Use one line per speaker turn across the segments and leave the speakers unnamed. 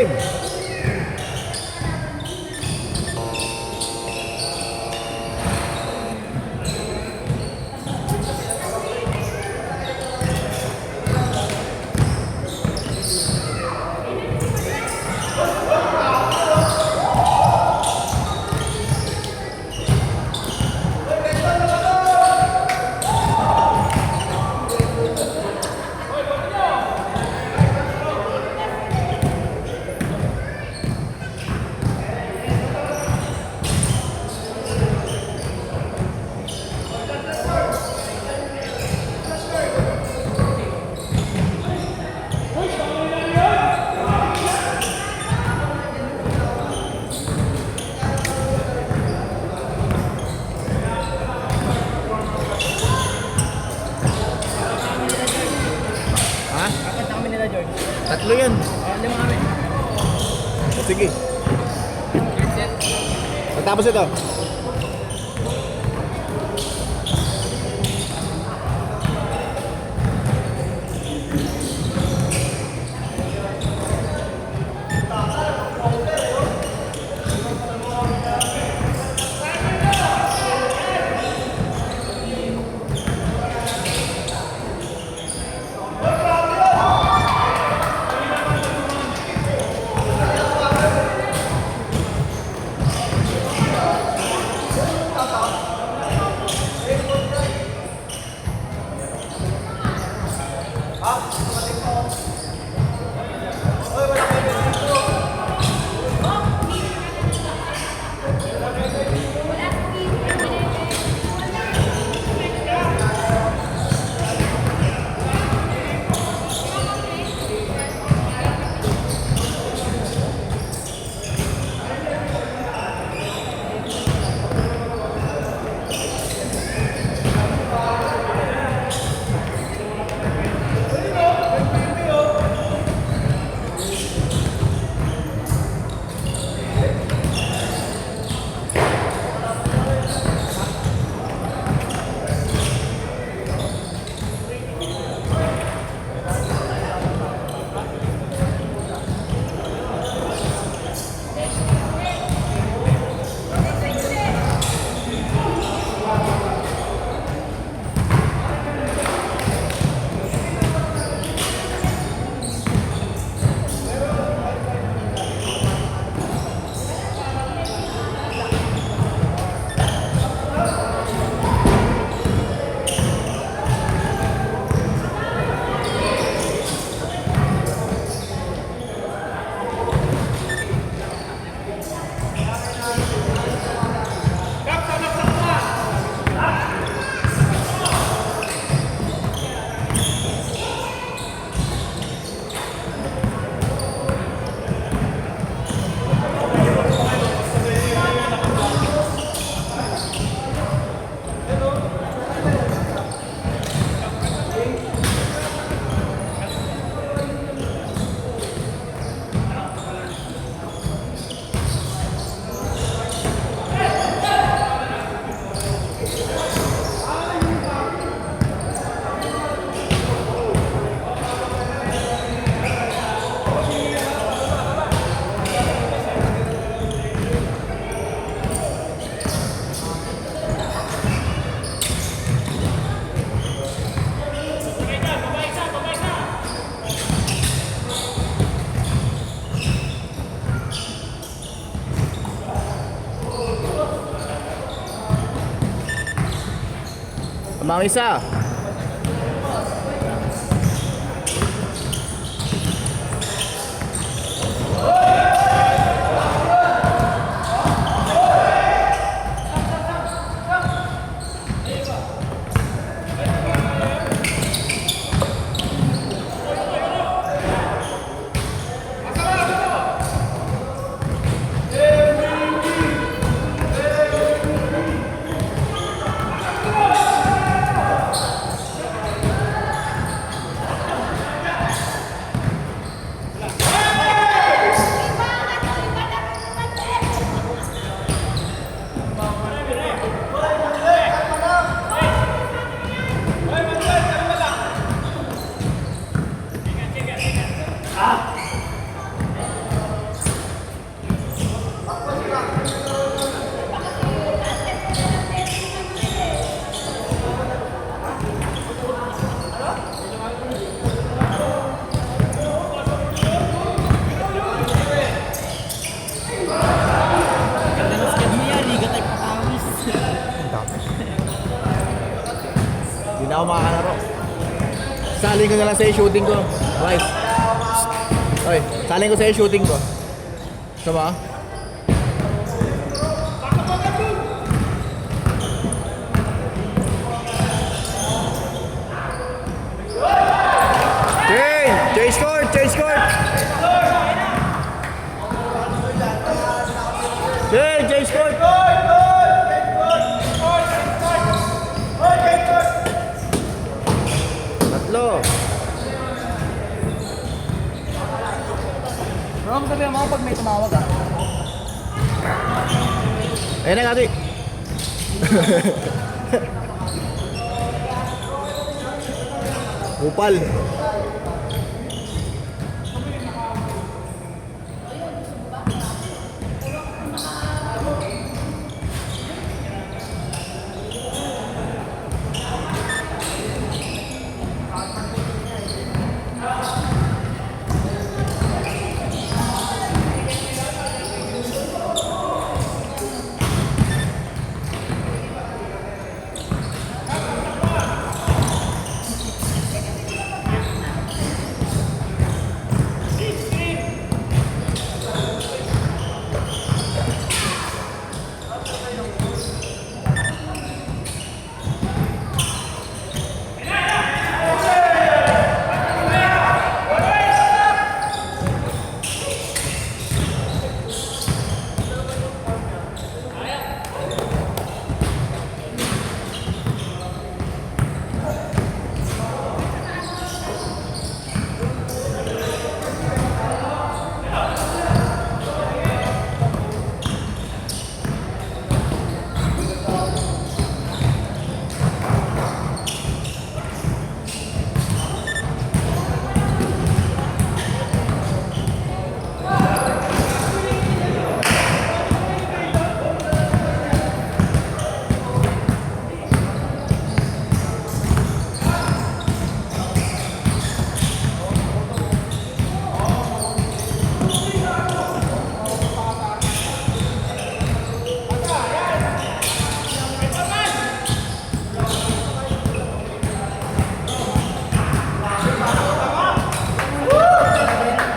din. Ha?
Apat na kami nila, George.
Tatlo yan.
Lima kami.
O, sige. Pagtapos ito. Mga isa. Saling ko na lang sa'yo shooting ko. Okay. Okay, saling ko sa'yo shooting ko. Gusto mo? Change court! Change court! Change court! Tatlo.
Bro, sabihin mo pag may tumawag ah.
Ayun na, Kati. Upal.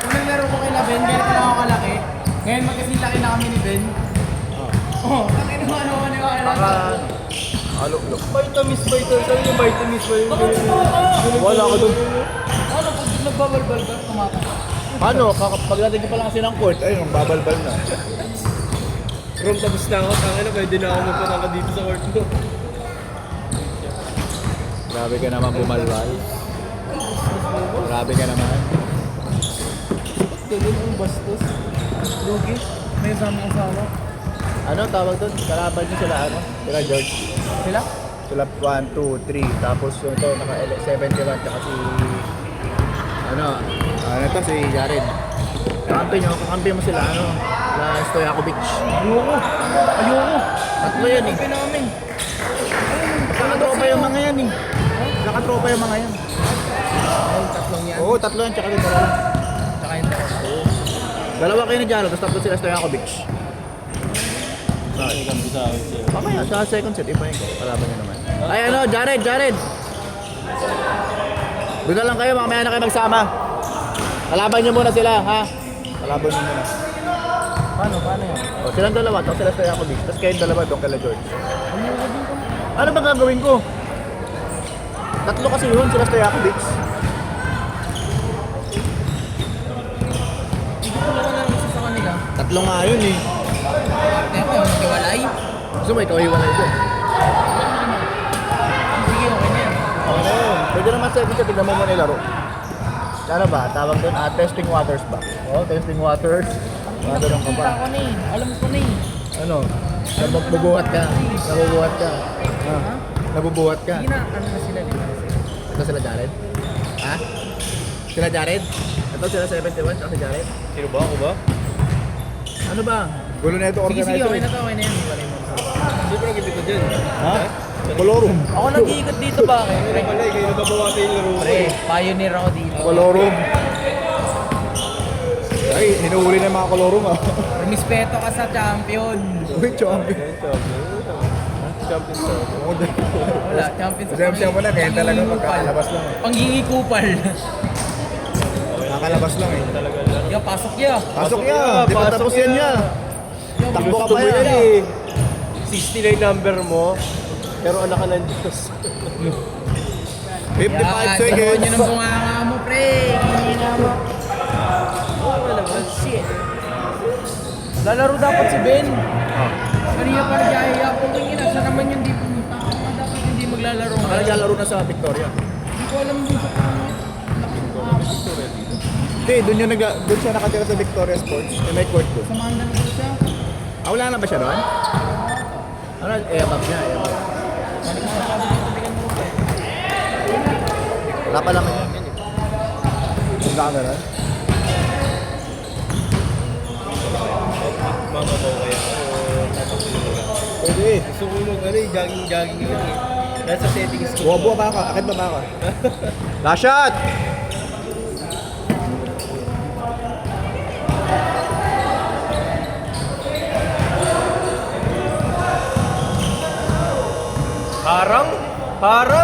Unang laro ko kay Ben, ganito lang ako kalaki. Ngayon magkasing laki na kami ni Ben. Oh, ang ano ni
Baka... Alo.
Vitamins, vitamins. Ano yung vitamins?
Wala ako dun.
Ano, pag nagbabalbal ka, tumatama.
Paano? Pagdating ko pa lang kasi ng court, ayun, babalbal na.
Rom, tapos na ako. Tangin na, pwede na ako magpataka dito sa court ko.
Grabe ka naman bumalbal. Grabe ka naman.
Ganun ang bastos. Lugi. May sama asawa.
Ano tawag doon? Kalaban niyo sila, ano? Sila George.
Sila?
Sila 1, 2, 3. Tapos yung to, naka 71. Tsaka si... Ano to? Si Jared. Kakampi mo sila, ano? Na Stojakovic.
Ayoko.
Tatlo yan eh.
Kampi namin.
Nakatropa yung mga yan eh. Nakatropa yung mga yan.
Ay, tatlong yan.
Oo, tatlo yan. Tsaka yung dalawa.
Tsaka yung dalawa.
Dalawa kayo ni Jalo, tapos tatlo sila Stojakovic.
Ay, kampi sa akin siya.
Mamaya, sa second set, ipahin ko. Kalaban niyo naman. Ay, ano, Jared! Doon na lang kayo, mamaya na kayo magsama. Kalaban niyo muna sila, ha? Kalaban niyo muna.
Paano yan?
O, silang dalawa, tapos sila Stojakovic. Tapos kayong dalawa, doon kala George. Ano ba gagawin ko? Tatlo kasi yun, sila Stojakovic.
Hindi ko lang na isa sa kanila.
Tatlo nga yun eh.
Teka, yung nagkiwalay.
Gusto mo, ikaw iwalay ko.
Sige, okay na yan.
Okay na yun. Pwede naman second set, tignan mo muna yung laro. Ano ba? Tawag doon? Testing waters ba? Oo, testing waters. Tanong ka ba?
Nakita ko na eh. Alam ko na eh.
Ano? Nabubuhat ka. Nabubuhat ka.
Ha?
Nabubuhat ka.
Sige na, ano na sila dito?
Ito sila Jared? Ha? Sila Jared? Ito sila 71, tsaka si Jared?
Sino ba? Ako ba?
Ano ba? Gulo na ito
Sige,
organizer.
okay na to, okay na yan. Iwalay mo.
Siyempre nag-ibig dyan.
Ha? Colorum.
Ako nag-iikot dito ba?
Kaya pala, kayo nagbabawasan yung laro ko.
Pre, pioneer ako dito.
Colorum. Ay, hinuhuli na yung mga colorum ah.
Respeto ka sa champion.
Uy, champion.
Champion. Champion.
Oo,
Wala, champion sa
Pasensya mo na, kaya talaga magkakalabas lang.
Pangingikupal.
Nakalabas lang eh.
Talaga laro.
Ya, pasok ya.
Pasok niya! Di ba tapos yan niya? Takbo ka
Gusto
pa
mo yan
yan.
eh. 69 number mo, pero anak ka ng Diyos.
55 seconds.
Yun ang bunganga mo, pre. Hihina mo. Oh, shit. Lalaro dapat si Ben. Kanina pa nagyayaya po kanina. Sa naman yung di pumunta. Dapat hindi maglalaro.
Baka naglalaro na sa Victoria.
Hindi ko alam dun sa
Hindi, doon siya nakatira sa Victoria Sports. May court doon.
sa Mandan ko siya.
Wala na ba siya doon? Ano? Airbags niya, airbags. Wala pa lang yan. Punta ka na rin?
Mamabaw kaya ako.
Pwede eh.
Gusto ko ano eh, jogging lang eh. Nasa settings ko.
Buwa ba ka? Akit ba ka? Last shot!
Harang? Harang?